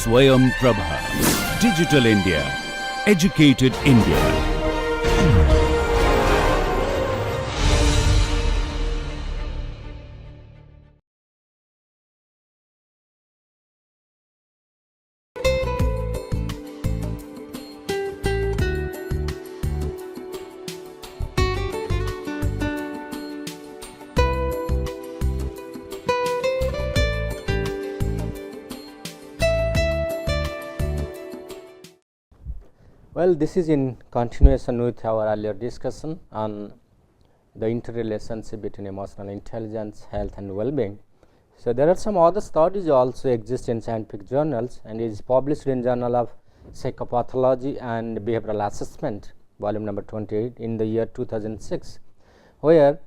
Swayam Prabha. Digital India. Educated India. Well, this is in continuation with our earlier discussion on the interrelationship between emotional intelligence, health and well-being. So, there are some other studies also exist in scientific journals, and it is published in Journal of Psychopathology and Behavioral Assessment, volume number 28 in the year 2006, where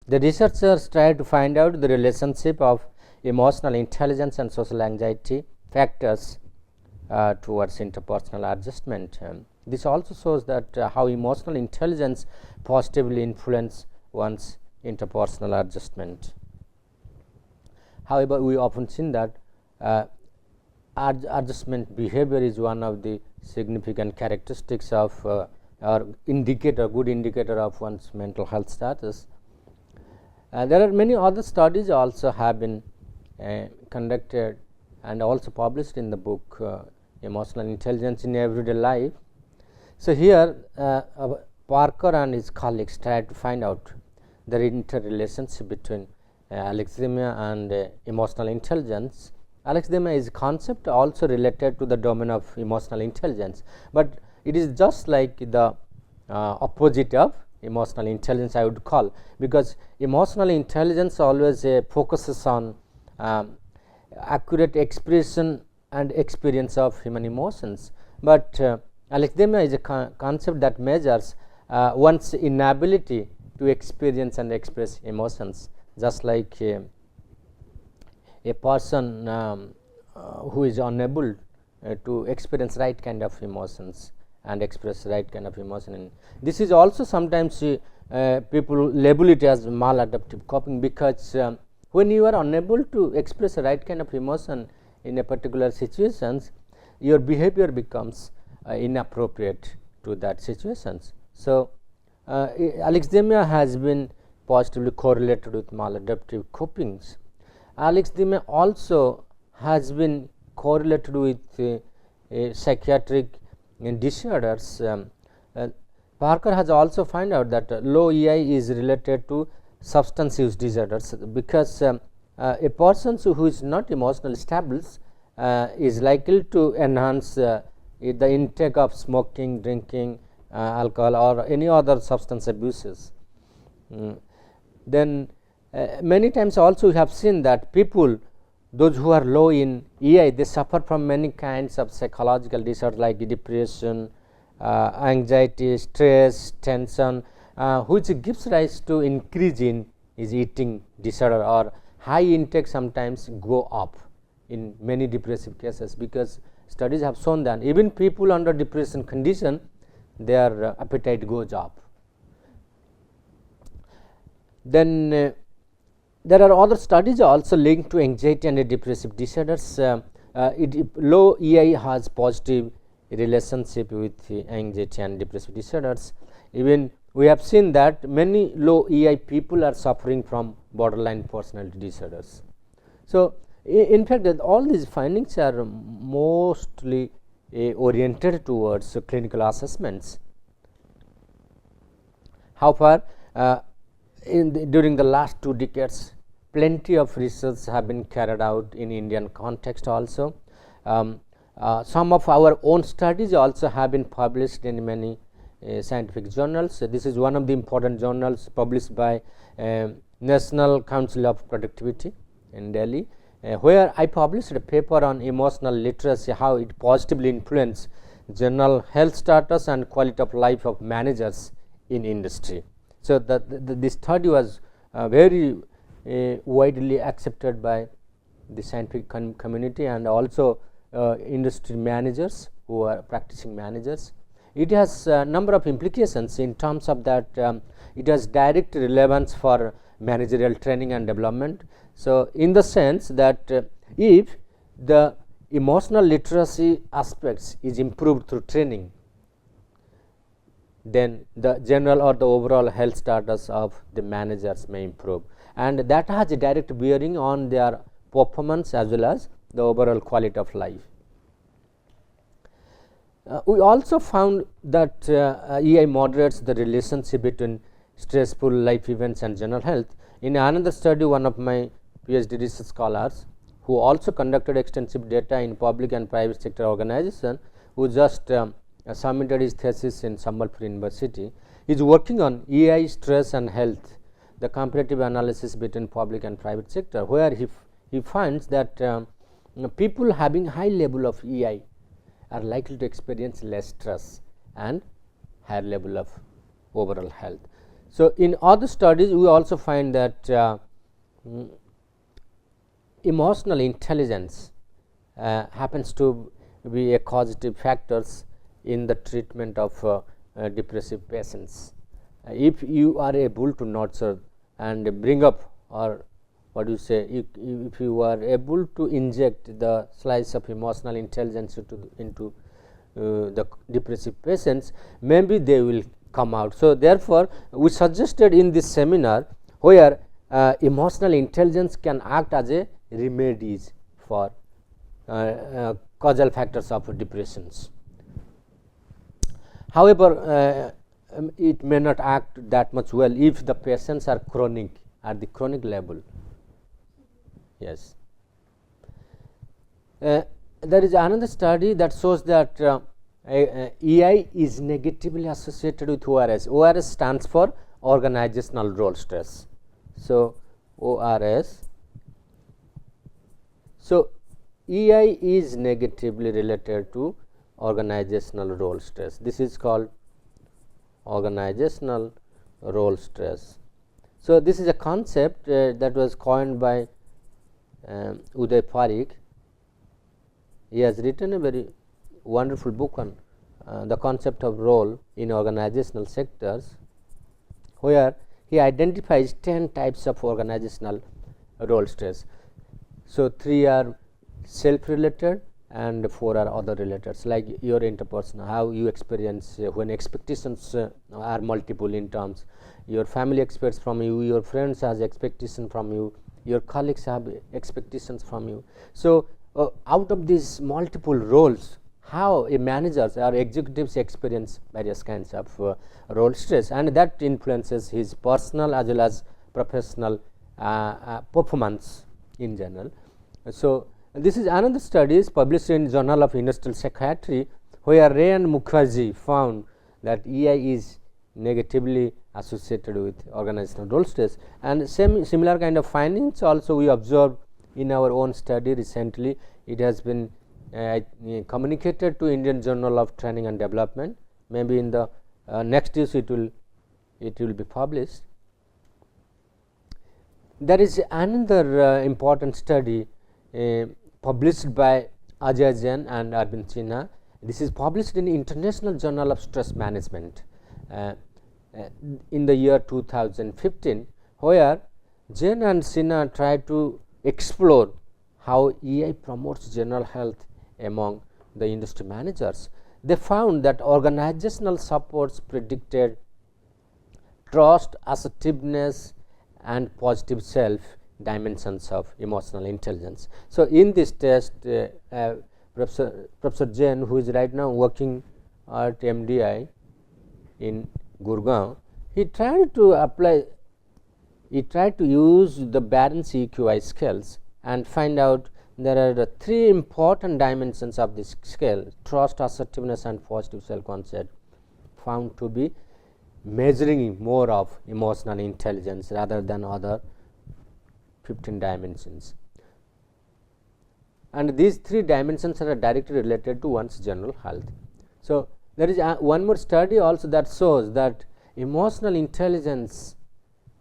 the researchers tried to find out the relationship of emotional intelligence and social anxiety factors towards interpersonal adjustment. This also shows that how emotional intelligence positively influence one's interpersonal adjustment. However, we often seen that adjustment behavior is one of the significant characteristics of or good indicator of one's mental health status. There are many other studies also have been conducted and also published in the book Emotional Intelligence in Everyday Life. So, here Parker and his colleagues tried to find out the interrelationship between alexithymia and emotional intelligence. Alexithymia is a concept also related to the domain of emotional intelligence, but it is just like the opposite of emotional intelligence, I would call, because emotional intelligence always focuses on accurate expression and experience of human emotions, but alexithymia is a concept that measures one's inability to experience and express emotions, just like a person who is unable to experience right kind of emotions and express right kind of emotion. And this is also sometimes people label it as maladaptive coping, because when you are unable to express a right kind of emotion in a particular situations, your behavior becomes inappropriate to that situations. So, alexithymia has been positively correlated with maladaptive copings. Alexithymia also has been correlated with psychiatric disorders. Parker has also found out that low EI is related to substance use disorders, because a person who is not emotionally stable is likely to enhance the intake of smoking, drinking, alcohol or any other substance abuses. Then many times also we have seen that people, those who are low in EI, they suffer from many kinds of psychological disorders like depression, anxiety, stress, tension, which gives rise to increase in is eating disorder, or high intake sometimes go up in many depressive cases, because studies have shown that even people under depression condition, their appetite goes up. Then there are other studies also linked to anxiety and depressive disorders. Low EI has positive relationship with anxiety and depressive disorders. Even we have seen that many low EI people are suffering from borderline personality disorders. So, in fact, all these findings are mostly oriented towards clinical assessments. However, during the last 2 decades, plenty of research have been carried out in Indian context also. Some of our own studies also have been published in many scientific journals. This is one of the important journals published by National Council of Productivity in Delhi, where I published a paper on emotional literacy, how it positively influences general health status and quality of life of managers in industry. So, this study was very widely accepted by the scientific community and also industry managers who are practicing managers. It has a number of implications in terms of that it has direct relevance for managerial training and development. So, in the sense that if the emotional literacy aspects is improved through training, then the general or the overall health status of the managers may improve, and that has a direct bearing on their performance as well as the overall quality of life. We also found that EI moderates the relationship between stressful life events and general health. In another study, one of my PhD research scholars who also conducted extensive data in public and private sector organization, who just submitted his thesis in Sambalpur University, is working on EI, stress and health, the comparative analysis between public and private sector, where he finds that people having high level of EI are likely to experience less stress and higher level of overall health. So, in other studies we also find that emotional intelligence happens to be a causative factors in the treatment of depressive patients. If you are able to nurture and bring up, or what you say, if you are able to inject the slice of emotional intelligence into the depressive patients, maybe they will come out. So, therefore, we suggested in this seminar where emotional intelligence can act as a remedies for causal factors of depressions. However, it may not act that much well if the patients are chronic, at the chronic level. Yes. There is another study that shows that EI is negatively associated with ORS. ORS stands for organizational role stress. So, ORS. So, EI is negatively related to organizational role stress. This is called organizational role stress. So, this is a concept that was coined by Uday Parikh. He has written a very wonderful book on the concept of role in organizational sectors, where he identifies 10 types of organizational role stress. So, 3 are self related and 4 are other related, like your interpersonal, how you experience when expectations are multiple in terms, your family expects from you, your friends has expectation from you, your colleagues have expectations from you. So, out of these multiple roles, how a managers or executives experience various kinds of role stress, and that influences his personal as well as professional performance in general. So, this is another study published in Journal of Industrial Psychiatry, where Ray and Mukherjee found that EI is negatively associated with organizational role stress, and similar kind of findings also we observed in our own study recently. It has been communicated to Indian Journal of Training and Development. Maybe in the next issue it will be published. There is another important study published by Ajay Jain and Arvind Sinha. This is published in International Journal of Stress Management in the year 2015, where Jain and Sinha try to explore how EI promotes general health among the industry managers. They found that organizational supports predicted trust, assertiveness and positive self dimensions of emotional intelligence. So, in this test Professor Jain, who is right now working at MDI in Gurgaon, he tried to use the Barron's EQI scales and find out there are 3 important dimensions of this scale: trust, assertiveness and positive self concept, found to be measuring more of emotional intelligence rather than other 15 dimensions. And these 3 dimensions are directly related to one's general health. So, there is one more study also that shows that emotional intelligence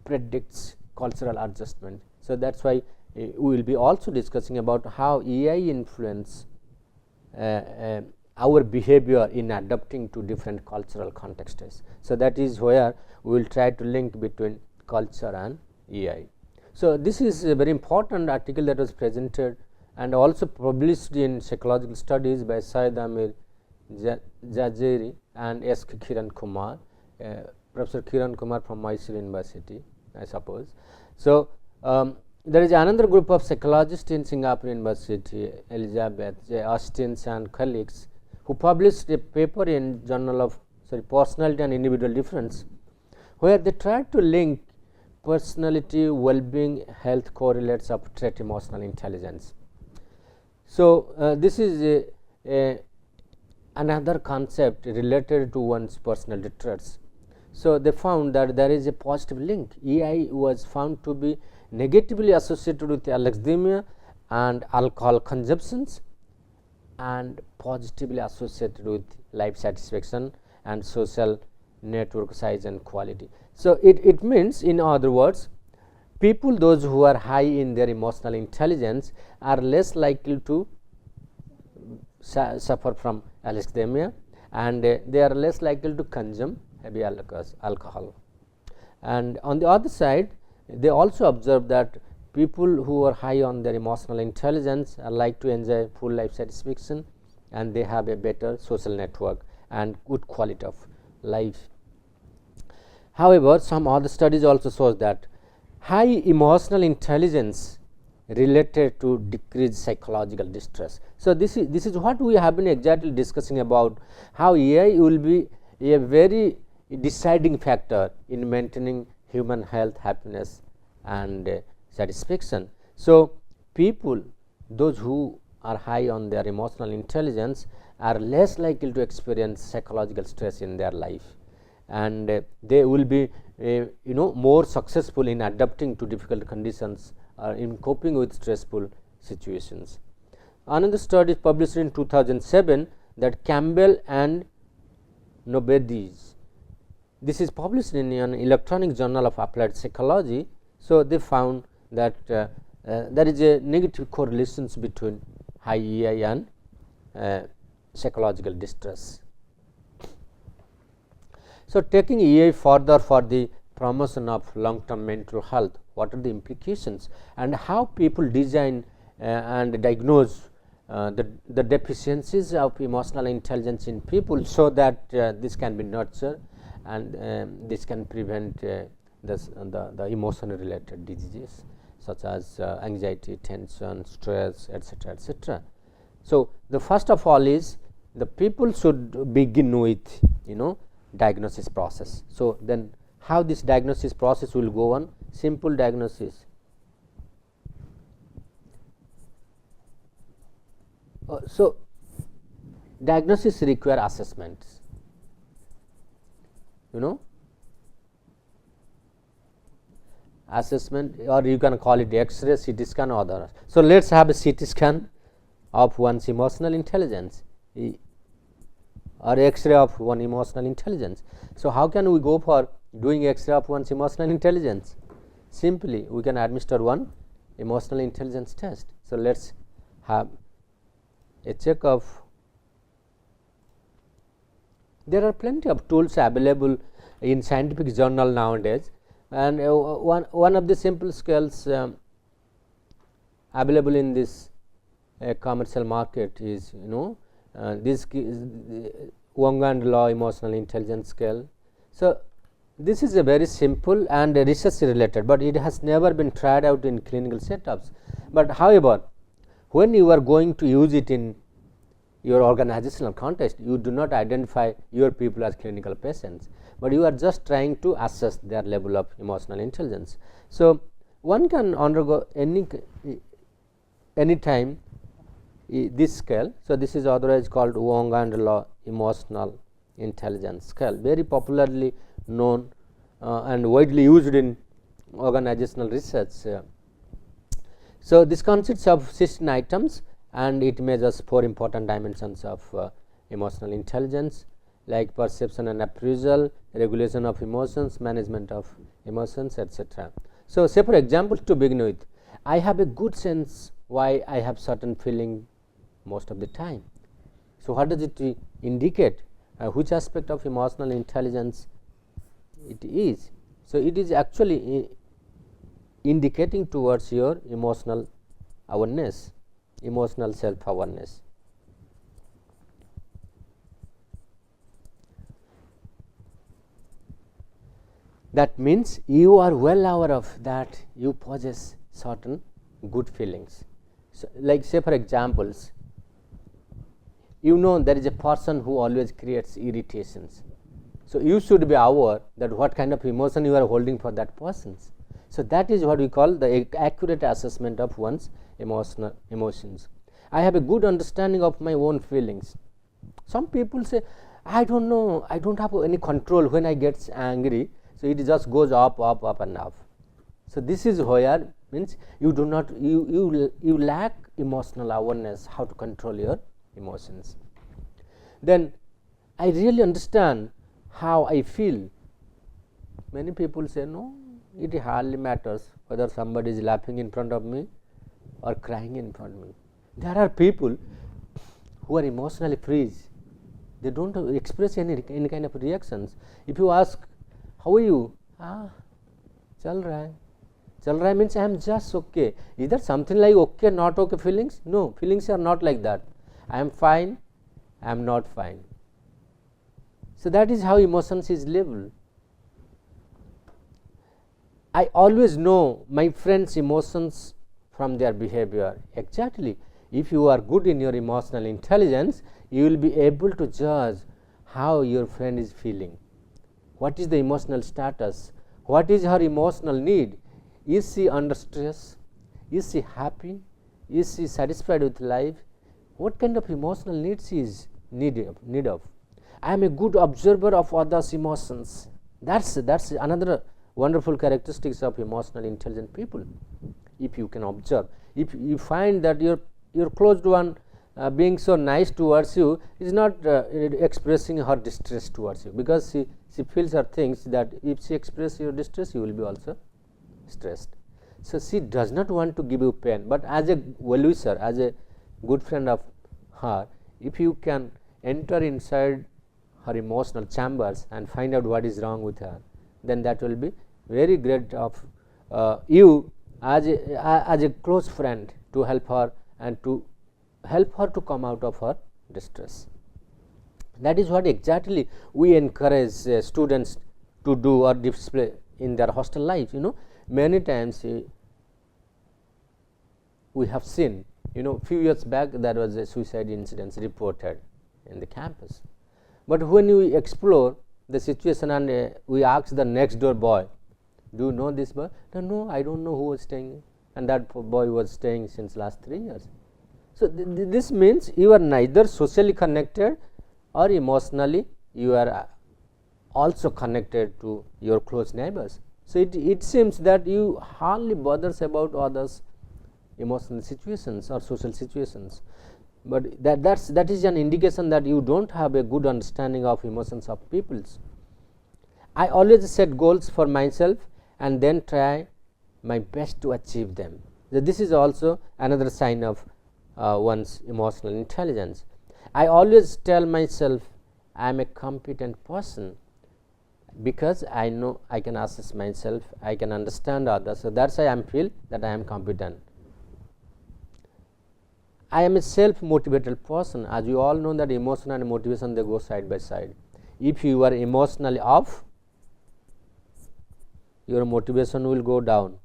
predicts cultural adjustment. So, that is why we will be also discussing about how EI influence our behavior in adapting to different cultural contexts. So, that is where we will try to link between culture and EI. So, this is a very important article that was presented and also published in Psychological Studies by Syed Amir Jajeri and S. Kiran Kumar, Professor Kiran Kumar from Mysore University, I suppose. So, there is another group of psychologists in Singapore University, Elizabeth J. Austins and colleagues, who published a paper in Journal of Personality and Individual Difference, where they tried to link personality, well-being, health correlates of trait emotional intelligence. So, this is another concept related to one's personality traits. So, they found that there is a positive link. EI was found to be negatively associated with alexithymia and alcohol consumptions, and positively associated with life satisfaction and social network size and quality. So, it means, in other words, people those who are high in their emotional intelligence are less likely to suffer from alexithymia, and they are less likely to consume heavy alcohol. And on the other side, they also observe that people who are high on their emotional intelligence are like to enjoy full life satisfaction, and they have a better social network and good quality of life. However, some other studies also shows that high emotional intelligence related to decreased psychological distress. So, this is what we have been exactly discussing about, how AI will be a very deciding factor in maintaining human health, happiness and satisfaction. So, people those who are high on their emotional intelligence are less likely to experience psychological stress in their life, and they will be more successful in adapting to difficult conditions or in coping with stressful situations. Another study published in 2007, that Campbell and Nobedes, this is published in an electronic journal of applied psychology. So, they found that there is a negative correlations between high EI and psychological distress. So, taking EI further for the promotion of long term mental health, what are the implications and how people design and diagnose the deficiencies of emotional intelligence in people, so that this can be nurtured and this can prevent the emotion related diseases such as anxiety, tension, stress, etc., etc. So, the first of all is the people should begin with diagnosis process. So, then how this diagnosis process will go on? Simple diagnosis. So, diagnosis require assessments, assessment, or you can call it X-ray, CT scan or other. So, let us have a CT scan of one's emotional intelligence or X-ray of one emotional intelligence. So, how can we go for doing X-ray of one's emotional intelligence? Simply we can administer one emotional intelligence test. So, let us have a check of. There are plenty of tools available in scientific journal nowadays, and one of the simple scales available in this commercial market is this Wong and Law emotional intelligence scale. So, this is a very simple and research related, but it has never been tried out in clinical setups. But however, when you are going to use it in your organizational context, you do not identify your people as clinical patients, but you are just trying to assess their level of emotional intelligence. So, one can undergo any time this scale. So, this is otherwise called Wong and Law emotional intelligence scale, very popularly known and widely used in organizational research. So, this consists of 16 items, and it measures 4 important dimensions of emotional intelligence, like perception and appraisal, regulation of emotions, management of emotions, etc. So, say for example, to begin with, I have a good sense why I have certain feeling most of the time. So, what does it indicate? Which aspect of emotional intelligence it is? So, it is actually indicating towards your emotional awareness. emotional self-awareness. That means you are well aware of that you possess certain good feelings. So, like say for examples, you know there is a person who always creates irritations. So, you should be aware that what kind of emotion you are holding for that person. So, that is what we call the accurate assessment of one's emotions. I have a good understanding of my own feelings. Some people say, I don't know, I don't have any control when I get angry. So, it just goes up and up. So, this is where means you do not you lack emotional awareness how to control your emotions. Then I really understand how I feel. Many people say, no, it hardly matters whether somebody is laughing in front of me or crying in front of me. There are people who are emotionally freeze. They don't express any kind of reactions. If you ask, how are you? Chal raha hai. Chal raha hai means I am just okay. Is there something like okay, not okay feelings? No, feelings are not like that. I am fine, I am not fine. So, that is how emotions is labeled. I always know my friends' emotions from their behavior. Exactly. If you are good in your emotional intelligence, you will be able to judge how your friend is feeling. What is the emotional status? What is her emotional need? Is she under stress? Is she happy? Is she satisfied with life? What kind of emotional needs she is need of? I am a good observer of others' emotions. That's another wonderful characteristics of emotionally intelligent people. If you can observe, if you find that your closed one being so nice towards you is not expressing her distress towards you, because she feels or thinks that if she expresses your distress, you will be also stressed. So, she does not want to give you pain, but as a well-wisher, as a good friend of her, if you can enter inside her emotional chambers and find out what is wrong with her, then that will be very great of you as a close friend to help her and to help her to come out of her distress. That is what exactly we encourage students to do or display in their hostel life. Many times we have seen, few years back there was a suicide incident reported in the campus. But when we explore the situation and we ask the next door boy, do you know this boy? No, I don't know who was staying, and that boy was staying since last 3 years. So, this means you are neither socially connected or emotionally you are also connected to your close neighbors. So, it seems that you hardly bothers about others' emotional situations or social situations, but that is an indication that you don't have a good understanding of emotions of peoples. I always set goals for myself and then try my best to achieve them. So, this is also another sign of one's emotional intelligence. I always tell myself I am a competent person, because I know I can assess myself, I can understand others. So, that is why I feel that I am competent. I am a self-motivated person. As you all know that emotion and motivation, they go side by side. If you are emotionally off, your motivation will go down.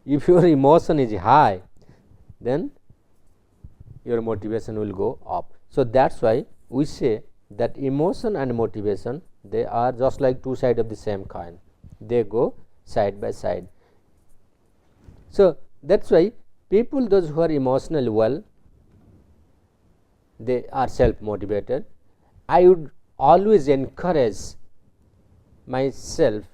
If your emotion is high, then your motivation will go up. So, that is why we say that emotion and motivation, they are just like two sides of the same coin, they go side by side. So, that is why people those who are emotionally well, they are self motivated. I would always encourage myself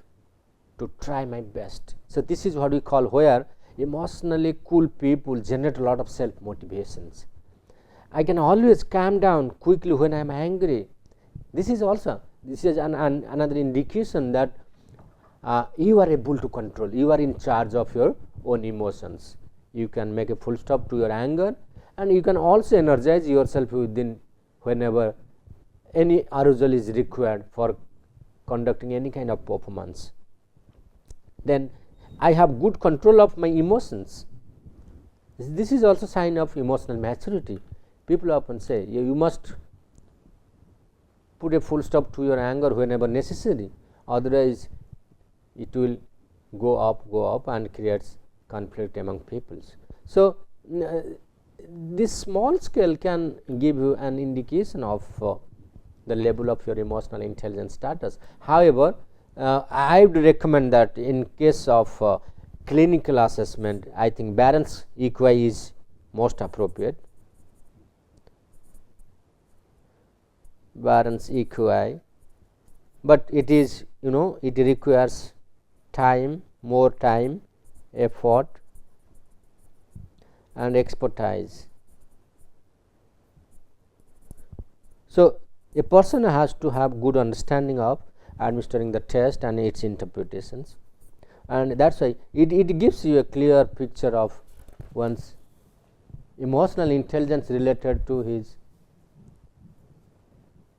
to try my best. So, this is what we call where emotionally cool people generate a lot of self motivations. I can always calm down quickly when I am angry. This is another indication that you are able to control, you are in charge of your own emotions. You can make a full stop to your anger, and you can also energize yourself within whenever any arousal is required for conducting any kind of performance. Then I have good control of my emotions. This is also sign of emotional maturity. People often say you must put a full stop to your anger whenever necessary, otherwise it will go up and creates conflict among peoples. So, this small scale can give you an indication of the level of your emotional intelligence status. However, I would recommend that in case of clinical assessment, I think Barron's EQI is most appropriate. Barron's EQI, but it is, it requires time, more time, effort and expertise. So, a person has to have good understanding of administering the test and its interpretations, and that is why it gives you a clear picture of one's emotional intelligence related to his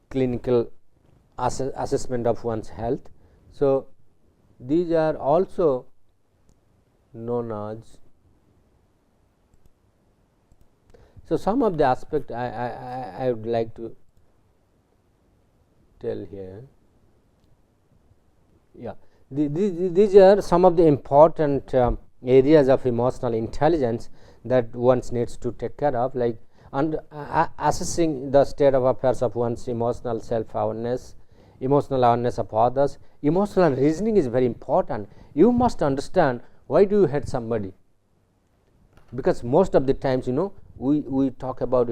clinical assessment of one's health. So, these are also known as. So, some of the aspect I would like to tell here. Yeah, these are some of the important areas of emotional intelligence that one needs to take care of, like assessing the state of affairs of one's emotional self-awareness, emotional awareness of others. Emotional reasoning is very important. You must understand why do you hate somebody, because most of the times we talk about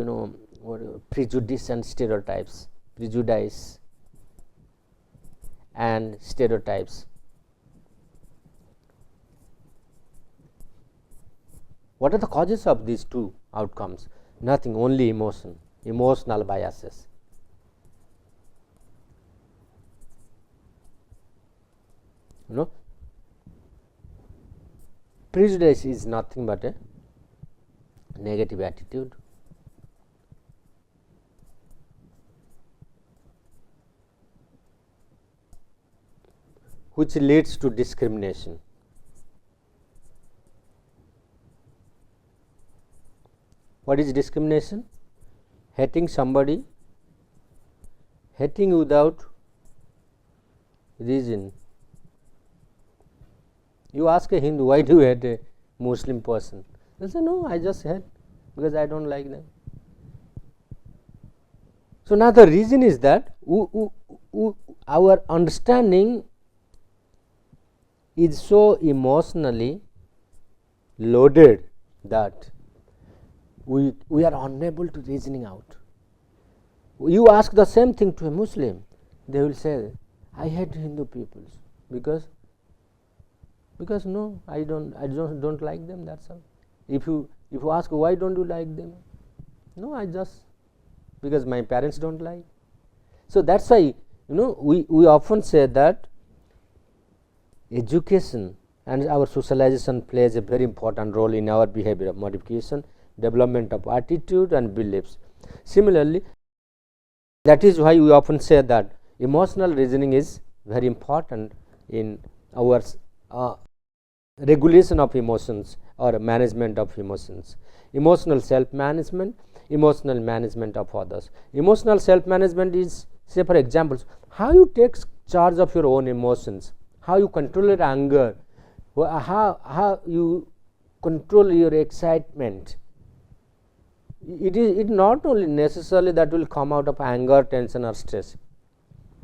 prejudice and stereotypes, prejudice and stereotypes. What are the causes of these two outcomes? Nothing, only emotion, emotional biases. Prejudice is nothing but a negative attitude. Which leads to discrimination. What is discrimination? Hating somebody, hating without reason. You ask a Hindu, why do you hate a Muslim person? They say, no, I just hate because I don't like them. So, now the reason is that our understanding is so emotionally loaded that we are unable to reasoning out. You ask the same thing to a Muslim, they will say, I hate Hindu peoples because no, I don't like them, that's all. If you ask why don't you like them, no, I just because my parents don't like. So, that's why we often say that education and our socialization plays a very important role in our behavior modification, development of attitude and beliefs. Similarly, that is why we often say that emotional reasoning is very important in our regulation of emotions or management of emotions. Emotional self-management, emotional management of others. Emotional self-management is, say for examples, how you take charge of your own emotions, how you control your anger, how you control your excitement. It not only necessarily that will come out of anger, tension or stress.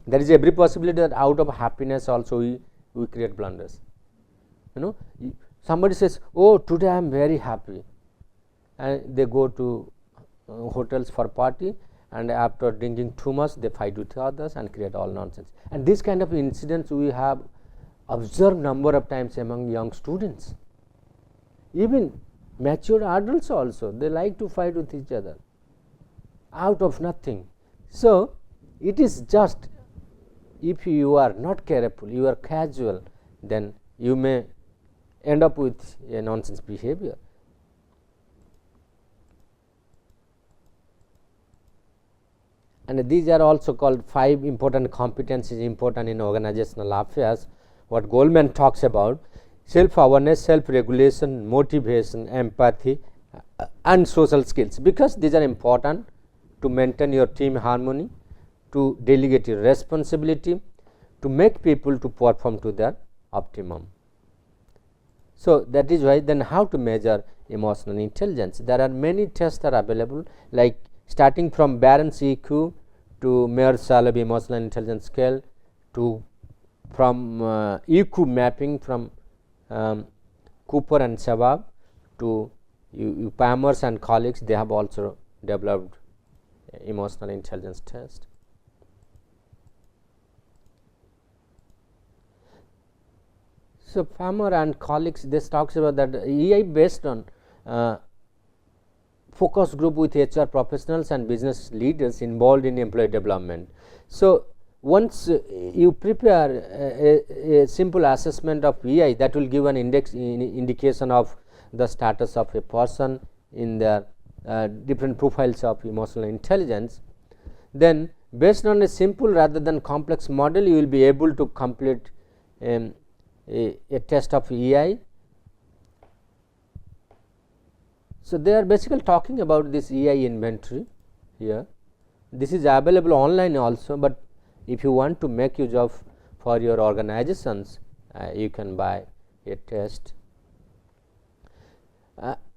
There is every possibility that out of happiness also we create blunders. Somebody says, oh, today I am very happy, and they go to hotels for party, and after drinking too much they fight with others and create all nonsense. And this kind of incidents we have observed number of times among young students. Even mature adults also, they like to fight with each other out of nothing. So, it is just, if you are not careful, you are casual, then you may end up with a nonsense behavior. And these are also called 5 important competencies important in organizational affairs, what Goldman talks about: self-awareness, self-regulation, motivation, empathy and social skills, because these are important to maintain your team harmony, to delegate your responsibility, to make people to perform to their optimum. So, that is why then how to measure emotional intelligence. There are many tests are available, like starting from Barron's EQ to Mayer-Shalhoub emotional intelligence scale, to from EQ mapping from Cooper and Shabab, to Palmers and colleagues, they have also developed emotional intelligence test. So, Palmer and colleagues, this talks about that EI based on focus group with HR professionals and business leaders involved in employee development. So, once you prepare a simple assessment of EI, that will give an indication of the status of a person in their different profiles of emotional intelligence. Then based on a simple rather than complex model, you will be able to complete a test of EI. So, they are basically talking about this EI inventory here. This is available online also, but if you want to make use of for your organizations, you can buy a test.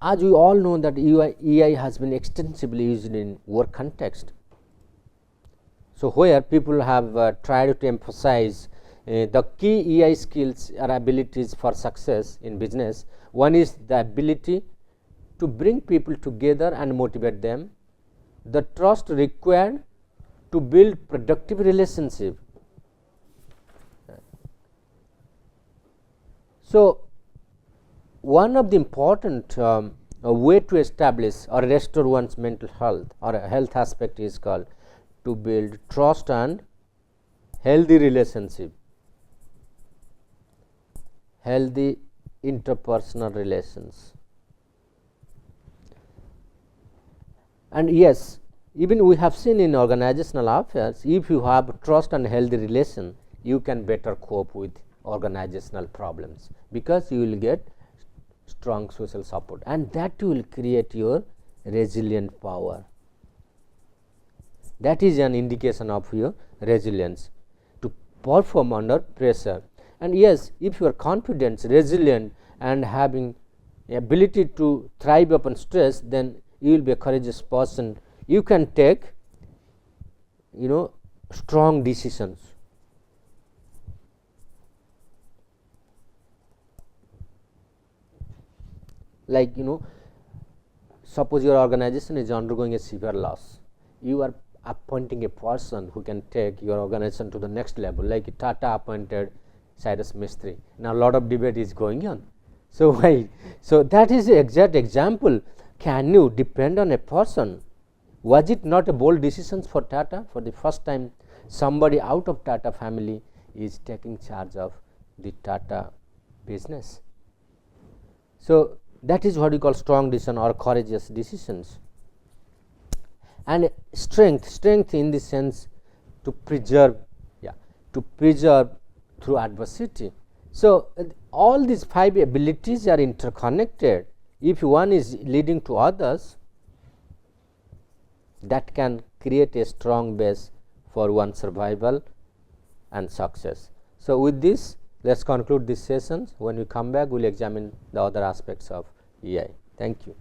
As we all know that EI has been extensively used in work context. So, where people have tried to emphasize the key EI skills or abilities for success in business. One is the ability to bring people together and motivate them, the trust required to build productive relationship. So, one of the important way to establish or restore one's mental health or a health aspect is called to build trust and healthy relationship, healthy interpersonal relations. And yes, even we have seen in organizational affairs, if you have trust and healthy relation, you can better cope with organizational problems, because you will get strong social support, and that will create your resilient power. That is an indication of your resilience to perform under pressure. And yes, if you are confident, resilient and having ability to thrive upon stress, then you will be a courageous person. You can take strong decisions. Like suppose your organization is undergoing a severe loss, you are appointing a person who can take your organization to the next level, like Tata appointed Cyrus Mistry. Now, a lot of debate is going on. So, why? So, that is the exact example. Can you depend on a person? Was it not a bold decision for Tata? For the first time, somebody out of Tata family is taking charge of the Tata business. So, that is what we call strong decision or courageous decisions. And strength in the sense to preserve, through adversity. So, all these 5 abilities are interconnected. If one is leading to others, that can create a strong base for one's survival and success. So, with this, let us conclude this session. When we come back, we will examine the other aspects of EI. Thank you.